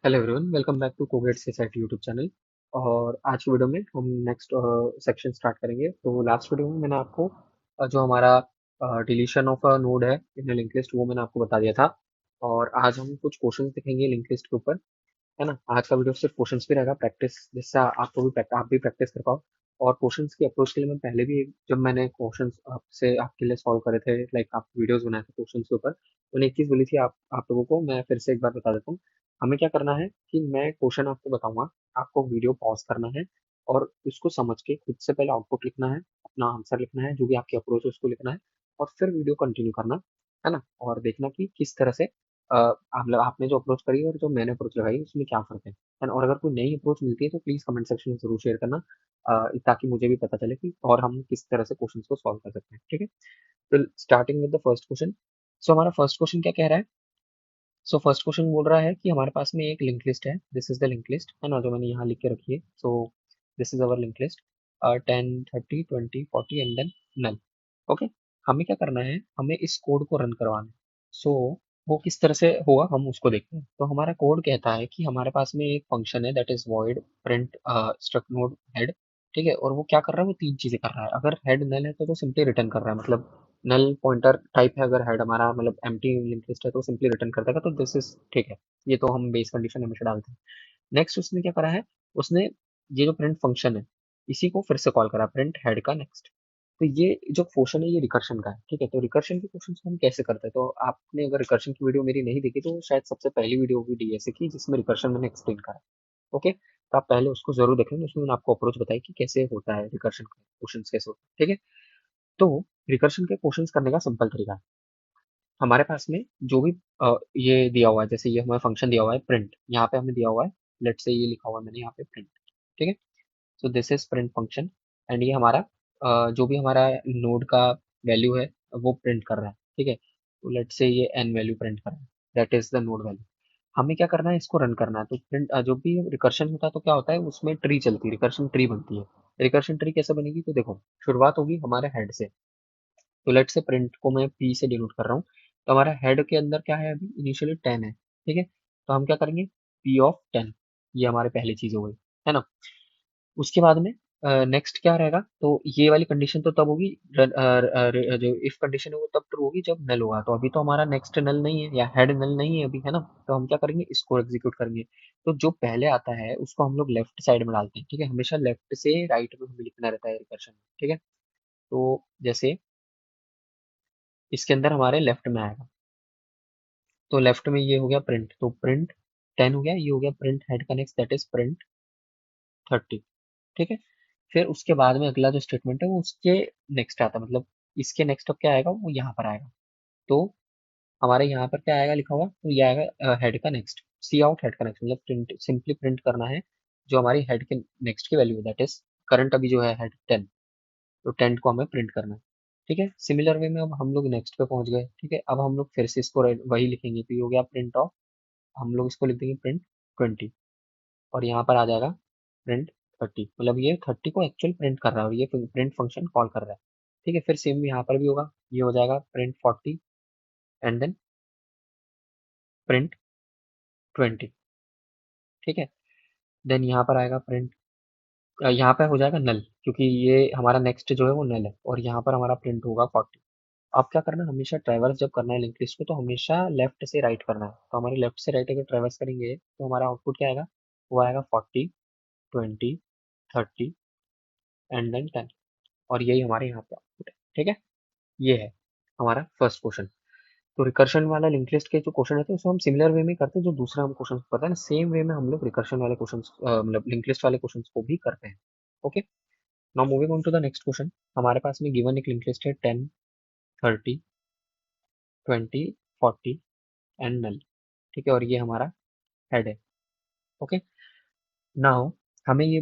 Hello everyone, welcome back to Cograte society YouTube channel. और आज की वीडियो में हम नेक्स्ट सेक्शन स्टार्ट करेंगे। तो लास्ट वीडियो में मैंने आपको जो हमारा डिलीशन ऑफ अ नोड है इन लिंक लिस्ट, वो मैंने आपको बता दिया था। और आज हम कुछ क्वेश्चंस दिखेंगे लिंक लिस्ट के ऊपर, है ना। आज का वीडियो सिर्फ क्वेश्चंस पे रहेगा, प्रैक्टिस, जिससे आपको भी आप भी प्रैक्टिस कर पाओ। और क्वेश्चंस की अप्रोच के लिए मैं पहले भी जब मैंने क्वेश्चंस आपसे आपके लिए सॉल्व करे थे, लाइक आप वीडियोस बनाए थे क्वेश्चंस के ऊपर, मैंने एक चीज बोली थी आप लोगों को। मैं फिर से एक बार बता देता हूँ। हमें क्या करना है कि मैं क्वेश्चन आपको बताऊंगा, आपको वीडियो पॉज करना है और उसको समझ के खुद से पहले आउटपुट लिखना है, अपना आंसर लिखना है, जो भी आपकी अप्रोच है उसको लिखना है, और फिर वीडियो कंटिन्यू करना है ना। और देखना कि किस तरह से आपने जो अप्रोच करी और जो मैंने अप्रोच लगाई उसमें क्या फर्क है। और अगर कोई नई अप्रोच मिलती है तो प्लीज कमेंट सेक्शन में जरूर शेयर करना, ताकि मुझे भी पता चले कि और हम किस तरह से क्वेश्चंस को सॉल्व कर सकते हैं। ठीक है, तो starting with the first question. So हमारा फर्स्ट क्वेश्चन क्या कह रहा है। सो फर्स्ट क्वेश्चन बोल रहा है कि हमारे पास में एक लिंक लिस्ट है, this is the link list, है ना, जो मैंने यहाँ लिख के रखी है। So this is our link list, 10, 30, 20, 40 and then null. Okay, हमें क्या करना है, हमें इस कोड को रन करवाना है। सो वो किस तरह से होगा हम उसको देखते हैं। तो हमारा कोड कहता है कि हमारे पास में एक फंक्शन है that is void print struct node head. ठीक है, और वो क्या कर रहा है, वो तीन चीजें कर रहा है। अगर हेड नल है तो सिंपली रिटर्न कर रहा है, मतलब नल पॉइंटर टाइप है। अगर हेड हमारा मतलब एम्प्टी लिंक लिस्ट है तो सिंपली रिटर्न कर देगा, तो दिस इज ठीक है। ये तो हम बेस कंडीशन हमेशा डालते हैं। नेक्स्ट उसने क्या करा है, उसने ये जो प्रिंट फंक्शन है इसी को फिर से कॉल करा, प्रिंट हेड का नेक्स्ट। तो ये जो क्वेश्चन है ये रिकर्शन का है। ठीक है, तो रिकर्शन के क्वेश्चन को हम कैसे करते हैं, तो आपने अगर रिकर्शन की वीडियो मेरी नहीं देखी तो शायद सबसे पहली वीडियो होगी डीएसए की, जिसमें रिकर्शन मैंने एक्सप्लेन करा। ओके, तो आप पहले उसको जरूर देखेंगे, उसमें मैंने आपको अप्रोच बताई कि कैसे होता है रिकर्शन का क्वेश्चन, कैसे होता है। ठीक है, तो रिकर्शन के क्वेश्चंस करने का सिंपल तरीका है। हमारे पास में जो भी ये दिया हुआ है, जैसे ये हमारा फंक्शन दिया हुआ है प्रिंट, यहाँ पे हमें दिया हुआ है, लेट से ये लिखा हुआ है मैंने यहाँ पे प्रिंट। ठीक है, so this is print function. And ये हमारा जो भी हमारा नोड का वैल्यू है वो प्रिंट कर रहा है। ठीक है, तो लेट से ये एन वैल्यू प्रिंट कर रहा है, that is the node value. हमें क्या करना है, इसको रन करना है। तो प्रिंट जो भी रिकर्शन होता है तो क्या होता है, उसमें ट्री चलती है, रिकर्शन ट्री बनती है। रिकर्शन ट्री कैसे बनेगी, तो देखो, शुरुआत होगी हमारे हेड से। तो लेट से प्रिंट को मैं पी से डिनोट कर रहा हूँ। तो हमारा हेड के अंदर क्या है, अभी इनिशियली 10 है। ठीक है, तो हम क्या करेंगे, पी ऑफ 10, ये हमारी पहली चीज हो गई, है ना। उसके बाद में नेक्स्ट क्या रहेगा, तो ये वाली कंडीशन तो तब होगी, जो इफ कंडीशन है वो तब ट्रू होगी जब नल होगा। तो अभी तो हमारा नेक्स्ट नल नहीं है या हेड नल नहीं है अभी, है ना। तो हम क्या करेंगे, इसको एग्जीक्यूट करेंगे। तो जो पहले आता है उसको हम लोग लेफ्ट साइड में डालते हैं। ठीक है, हमेशा लेफ्ट से राइट में हमें लिखना रहता है रिकर्शन। ठीक है, तो जैसे इसके अंदर हमारे लेफ्ट में आएगा, तो लेफ्ट में ये हो गया प्रिंट, तो प्रिंट 10 हो गया, ये हो गया प्रिंट हेड का नेक्स्ट, दैट इज प्रिंट 30। ठीक है, फिर उसके बाद में अगला जो स्टेटमेंट है वो उसके नेक्स्ट आता है, मतलब इसके नेक्स्ट अब क्या आएगा, वो यहाँ पर आएगा। तो हमारे यहाँ पर क्या आएगा लिखा हुआ, तो ये आएगा हेड का नेक्स्ट, सी आउट हेड का नेक्स्ट, मतलब प्रिंट, सिंपली प्रिंट करना है जो हमारी हेड के नेक्स्ट की वैल्यू है, दैट इज करंट अभी जो है हेड 10, तो 10 को हमें प्रिंट करना है। ठीक है, सिमिलर वे में अब हम लोग नेक्स्ट पे पहुंच गए। ठीक है, अब हम लोग फिर से इसको वही लिखेंगे, तो ये हो गया प्रिंट ऑफ, हम लोग इसको लिख देंगे प्रिंट 20, और यहाँ पर आ जाएगा प्रिंट 30, मतलब ये 30 को एक्चुअल प्रिंट कर रहा है और ये प्रिंट फंक्शन कॉल कर रहा है। ठीक है, फिर सेम यहाँ पर भी होगा, ये हो जाएगा प्रिंट 40 एंड देन प्रिंट 20। ठीक है, देन यहाँ पर आएगा प्रिंट, यहाँ पे हो जाएगा नल, क्योंकि ये हमारा नेक्स्ट जो है वो नल है, और यहाँ पर हमारा प्रिंट होगा 40। अब क्या करना है, हमेशा ट्रैवर्स जब करना है लिंक लिस्ट को तो हमेशा लेफ्ट से राइट करना है। तो हमारे लेफ्ट से राइट अगर ट्रैवर्स करेंगे तो हमारा आउटपुट क्या आएगा, वो आएगा 40, 20, 30 एंड देन 10, और यही हमारे यहाँ पे आउटपुट है। ठीक है, ये है हमारा फर्स्ट क्वेश्चन। तो रिकर्शन वाला लिंक लिस्ट के जो क्वेश्चन रहते हैं उसको हम सिमिलर वे में करते हैं, जो दूसरा हम क्वेश्चन करते हैं ना, सेम वे में हम लोग रिकर्शन वाले क्वेश्चन, मतलब लिंक लिस्ट वाले क्वेश्चन को भी करते हैं। Okay, now moving on to the next question. हमारे पास में गिवन एक लिंक लिस्ट है 10, 30, 20, 40 एंड नल। ठीक है, और ये हमारा हेड है। ओके, नाउ हमें ये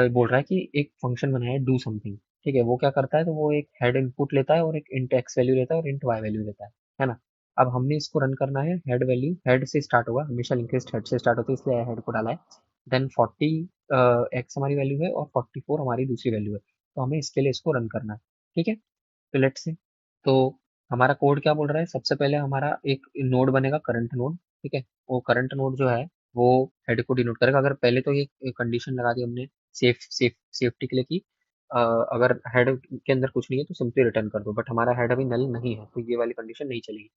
बोल रहा है कि एक फंक्शन बनाया है डू समथिंग। ठीक है, वो क्या करता है, तो वो एक हेड इनपुट लेता है और एक इंट एक्स वैल्यू लेता है और इंट वाई वैल्यू लेता है ना। अब हमने इसको रन करना है, हेड वैल्यू हेड से स्टार्ट होगा, हमेशा लिंक लिस्ट हेड से स्टार्ट होती है इसलिए हेड को डाला है। देन 40 एक्स हमारी वैल्यू है और 44 हमारी दूसरी वैल्यू है, तो हमें इसके लिए इसको रन करना है। ठीक है, तो लेट्स से, तो हमारा कोड क्या बोल रहा है, सबसे पहले हमारा एक नोड बनेगा करंट नोड। ठीक है, वो करंट नोड जो है वो हेड को डिनोट करेगा। अगर पहले तो ये कंडीशन लगा दी हमने सेफ्टी के लिए कि अगर हेड के अंदर कुछ नहीं है तो सिंपली रिटर्न कर दो, बट हमारा हेड अभी नल नहीं है तो ये वाली कंडीशन नहीं चलेगी।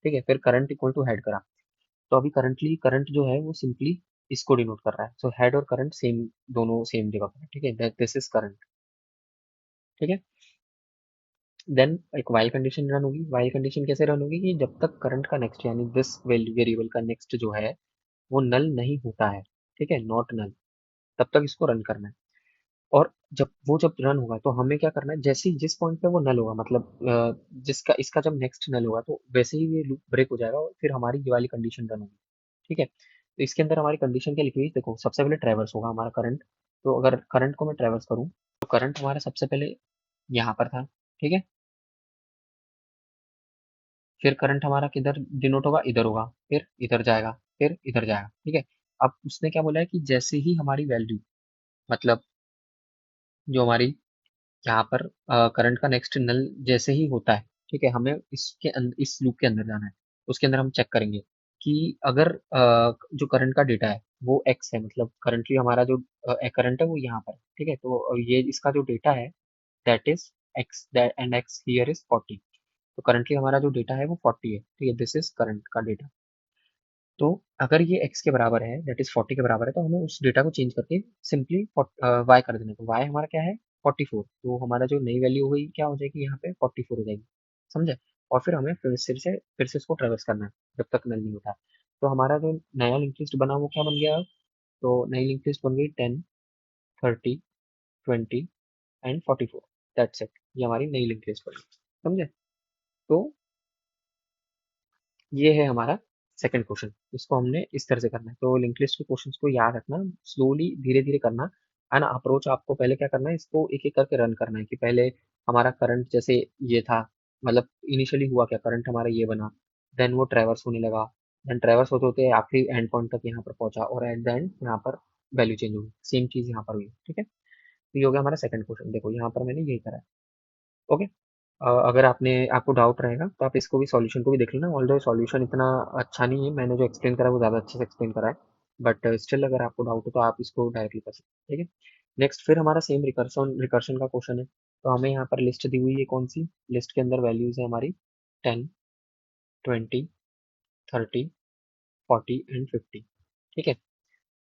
ठीक है, फिर करंट इक्वल टू हेड करा, तो अभी करंटली करंट जो है वो सिंपली इसको डिनोट कर रहा है। सो हेड और करंट सेम, दोनों सेम जगह पर है। ठीक है, दिस इज करंट। ठीक है, देन एक वाइल कंडीशन रन होगी। वाइल कंडीशन कैसे रन होगी कि जब तक करंट का नेक्स्ट यानी दिस वेरिएबल का नेक्स्ट जो है वो नल नहीं होता है, ठीक है, नॉट नल, तब तक इसको रन करना है। और जब रन होगा तो हमें क्या करना है, जैसे ही जिस पॉइंट पे वो नल होगा, मतलब जिसका इसका जब नेक्स्ट नल होगा तो वैसे ही ये लूप ब्रेक हो जाएगा और फिर हमारी ये वाली कंडीशन रन होगी। ठीक है, तो इसके अंदर हमारी कंडीशन क्या लिखी हुई है? देखो, सबसे पहले ट्रेवर्स होगा हमारा करंट। तो अगर करंट को मैं ट्रेवर्स करूँ तो करंट हमारा सबसे पहले यहाँ पर था। ठीक है, फिर करंट हमारा किधर डिनोट होगा? इधर होगा, फिर इधर जाएगा, फिर इधर जाएगा। ठीक है, अब उसने क्या बोला है कि जैसे ही हमारी वैल्यू, मतलब जो हमारी यहाँ पर करंट का नेक्स्ट नल जैसे ही होता है, ठीक है, हमें इस लूप के अंदर जाना है। उसके अंदर हम चेक करेंगे कि अगर जो करंट का डेटा है वो एक्स है, मतलब करंटली हमारा जो करंट है वो यहाँ पर है। ठीक है, तो ये इसका जो डेटा है that is x, and x here is 40। तो करंटली हमारा जो डेटा है वो 40 है। ठीक है, दिस इज करंट का डेटा। तो अगर ये x के बराबर है, दैट इज 40 के बराबर है, तो हमें उस डेटा को चेंज करके सिंपली y कर देना। तो y हमारा क्या है? 44। तो हमारा जो नई वैल्यू हो गई क्या हो जाएगी? यहाँ पे 44 हो जाएगी। समझे? और फिर हमें फिर से इसको ट्रेवर्स करना है जब तक नल नहीं होता। तो हमारा जो नया लिंक लिस्ट बना वो क्या बन गया अब? तो नई लिंक लिस्ट बन गई 10, 30, 20 एंड 44। दैट्स इट, ये हमारी नई लिंक लिस्ट बनी। समझे? तो ये है हमारा सेकंड क्वेश्चन। इसको हमने इस तरह से करना है। तो लिंक लिस्ट के क्वेश्चंस को याद रखना, स्लोली धीरे धीरे करना है ना। अप्रोच आपको पहले क्या करना है, इसको एक एक करके रन करना है कि पहले हमारा करंट जैसे ये था, मतलब इनिशियली हुआ क्या, करंट हमारा ये बना, देन वो ट्रेवर्स होने लगा, देन ट्रेवर्स होते होते आखिरी एंड पॉइंट तक यहाँ पर पहुंचा और एट द एंड यहाँ पर वैल्यू चेंज हुई। सेम चीज यहाँ पर हुई। ठीक है, तो ये हो गया हमारा सेकंड क्वेश्चन। देखो यहाँ पर मैंने यही करा है। ओके, अगर आपको डाउट रहेगा तो आप इसको भी सॉल्यूशन को भी देख लेना। ऑल्दो सॉल्यूशन इतना अच्छा नहीं है, मैंने जो एक्सप्लेन करा है वो ज़्यादा अच्छे से एक्सप्लेन करा है, बट स्टिल अगर आपको डाउट हो तो आप इसको डायरेक्टली कर सकते हैं। ठीक है, नेक्स्ट फिर हमारा सेम रिकर्शन रिकर्शन का क्वेश्चन है। तो हमें यहाँ पर लिस्ट दी हुई है, कौन सी लिस्ट के अंदर वैल्यूज है हमारी 10, 20, 30, 40 एंड 50। ठीक है,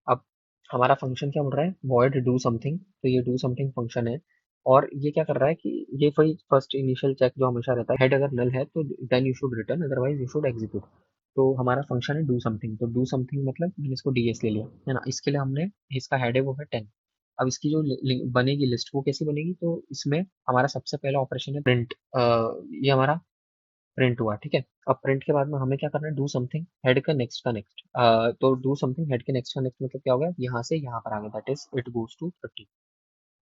अब हमारा फंक्शन क्या बोल रहा है? Void do something. तो ये डू समथिंग फंक्शन है और ये क्या कर रहा है कि ये वही फर्स्ट इनिशियल चेक जो हमेशा रहता है, हेड अगर नल है तो then you should return, otherwise you should execute. तो हमारा फंक्शन है डू समथिंग। तो डू समथिंग मतलब मैंने इसको डीएस ले लिया है ना। इसके लिए हमने, इसका हेड है वो है 10। अब इसकी जो बनेगी लिस्ट वो कैसी बनेगी? तो इसमें हमारा सबसे पहला ऑपरेशन है प्रिंट। ये हमारा प्रिंट हुआ। ठीक है, अब प्रिंट के बाद में हमें क्या करना है? डू समथिंग हेड का नेक्स्ट का नेक्स्ट। तो डू समथिंग हेड के नेक्स्ट का नेक्स्ट मतलब क्या हो गया? यहाँ से यहाँ पर आ गया, that is it goes to 30।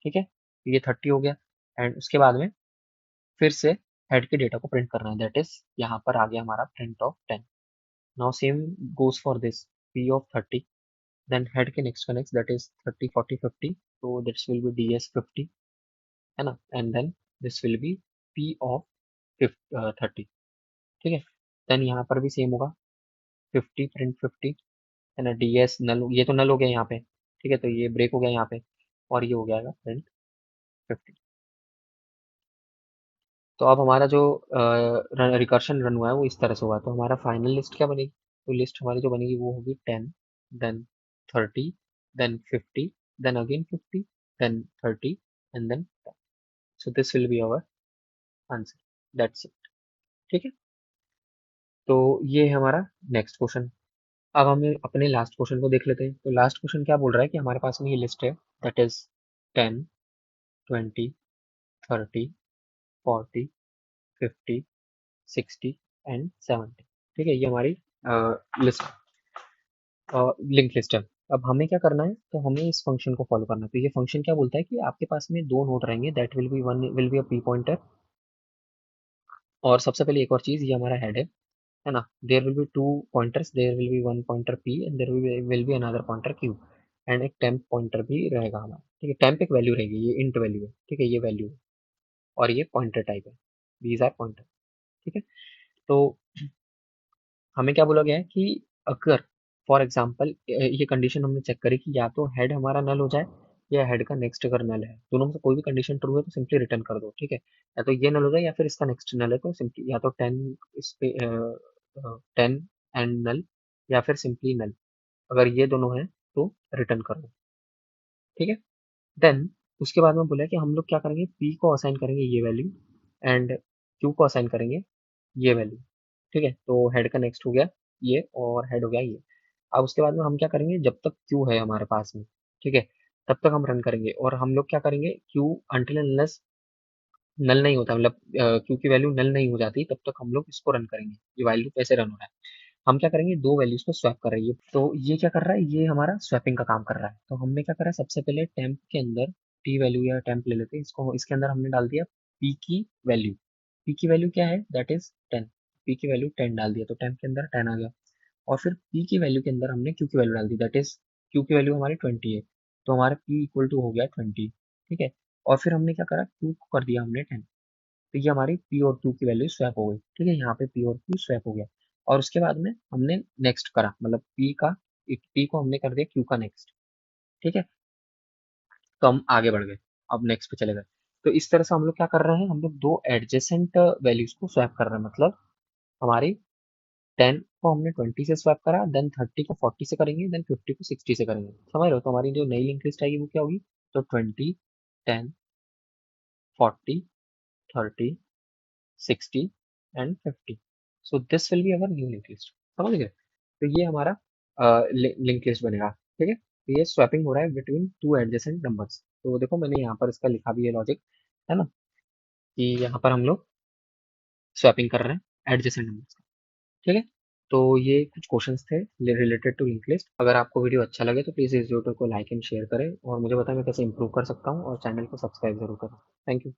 ठीक है, तो ये 30 हो गया एंड उसके बाद में फिर से हेड के डेटा को प्रिंट करना है, दैट इज यहाँ पर आ गया हमारा print of 10। Now same goes for this P of 30, then head के नेक्स्ट का नेक्स्ट दैट इज 30, 40, 50। तो this will be D S 50, है ना, and then this will be P of 30। ठीक है, देन यहाँ पर भी सेम होगा 50 प्रिंट 50, है ना। डी एस नल, ये तो नल हो गया यहाँ पे। ठीक है, तो ये ब्रेक हो गया यहाँ पे और ये हो गया प्रिंट 50। तो अब हमारा जो रिकर्शन रन हुआ है वो इस तरह से हुआ है। तो हमारा फाइनल लिस्ट क्या बनेगी? तो लिस्ट हमारी जो बनेगी वो होगी 10, then 30, then 50, then again 50, then 30 and then 10। So this will be our answer, that's it. ठीक है, तो ये है हमारा नेक्स्ट क्वेश्चन। अब हमें अपने लास्ट क्वेश्चन को देख लेते हैं। तो लास्ट क्वेश्चन क्या बोल रहा है कि हमारे पास में ये लिस्ट है, दैट इज 10, 20, 30, 40, 50, 60 एंड 70। ठीक है, ये हमारी लिस्ट, लिंक लिस्ट है। अब हमें क्या करना है? तो हमें इस फंक्शन को फॉलो करना है। तो ये फंक्शन क्या बोलता है कि आपके पास में दो नोड रहेंगे, that will be one will be a P pointer, और सबसे पहले एक और चीज, ये हमारा हेड है ना। There will be two pointers, there will be one pointer P and there will be another pointer Q, and एक टेम्प पॉइंटर भी रहेगा हमारा। ठीक है, टेम्प एक वैल्यू रहेगी, ये इंट वैल्यू है। ठीक है, ये वैल्यू है और ये पॉइंटर टाइप है, दीज आर पॉइंटर। ठीक है, तो हमें क्या बोला गया है कि अगर फॉर एग्जाम्पल ये कंडीशन हमने चेक करी कि या तो हेड हमारा नल हो जाए या हेड का नेक्स्ट अगर नल है, दोनों में से कोई भी कंडीशन ट्रू है तो सिंपली रिटर्न कर दो, ठीक है। या तो ये नल हो जाए या फिर इसका नेक्स्ट नल है तो सिंपली या तो 10 इस पे 10 एंड नल या फिर सिंपली नल, अगर ये दोनों है तो रिटर्न कर दो, ठीक है। देन उसके बाद में बोला कि हम लोग क्या करेंगे, पी को असाइन करेंगे ये वैल्यू एंड क्यू को असाइन करेंगे ये वैल्यू, ठीक है। तो हेड का नेक्स्ट हो गया ये और हेड हो गया ये। अब उसके बाद में हम क्या करेंगे, जब तक क्यू है हमारे पास में, ठीक है, तब तक हम रन करेंगे और हम लोग क्या करेंगे, क्यू अनटिल अनलेस नल नहीं होता, मतलब क्यू की वैल्यू नल नहीं हो जाती तब तक हम लोग इसको रन करेंगे। ये वैल्यू कैसे रन हो रहा है, हम क्या करेंगे, दो वैल्यूज को स्वैप कर रही है, तो ये क्या कर रहा है, ये हमारा स्वैपिंग का काम कर रहा है। तो हमने क्या करा, सबसे पहले टेम्प के अंदर टी वैल्यू या टेम्प ले लेते हैं इसको, इसके अंदर हमने डाल दिया पी की वैल्यू। पी की वैल्यू क्या है, दैट इज 10। पी की वैल्यू 10 डाल दिया तो टेम्प के अंदर 10 आ गया। और फिर पी की वैल्यू के अंदर हमने क्यू की वैल्यू डाल दी, दैट इज क्यू की वैल्यू हमारी 20 है, तो हमारा पी इक्वल टू हो गया 20, ठीक है। और फिर हमने क्या करा, क्यू को कर दिया हमने 10, तो ये हमारी पी और क्यू की वैल्यू स्वैप हो गई, ठीक है। यहाँ पे पी और क्यू स्वैप हो गया। और उसके बाद में हमने नेक्स्ट करा, मतलब पी को हमने कर दिया क्यू का नेक्स्ट, ठीक है। तो हम आगे बढ़ गए, अब नेक्स्ट पे चले गए। तो इस तरह से हम लोग क्या कर रहे हैं, हम लोग दो एडजेसेंट वैल्यूज को स्वैप कर रहे हैं, मतलब हमारी 10 को हमने 20 से स्वैप करा, देन 30 को 40 से करेंगे, देन 50 को 60 से करेंगे, समझ रहे हो। तो हमारी जो नई लिंक लिस्ट आएगी वो क्या होगी, तो 20, 10, 40, 30, 60 and 50। So this will be our new link list, समझ गए। तो ये हमारा लिंक लिस्ट बनेगा, ठीक है। तो ये स्वैपिंग हो रहा है बिटवीन टू एडजेसेंट नंबर्स। तो देखो मैंने यहाँ पर इसका लिखा भी है लॉजिक, है ना, कि यहाँ पर हम लोग स्वैपिंग कर रहे हैं एडजेसेंट नंबर्स, ठीक है। तो ये कुछ क्वेश्चंस थे रिलेटेड टू लिंक लिस्ट। अगर आपको वीडियो अच्छा लगे तो प्लीज़ इस वीडियो को लाइक एंड शेयर करें और मुझे बताएं मैं कैसे इंप्रूव कर सकता हूँ, और चैनल को सब्सक्राइब जरूर करें। Thank you.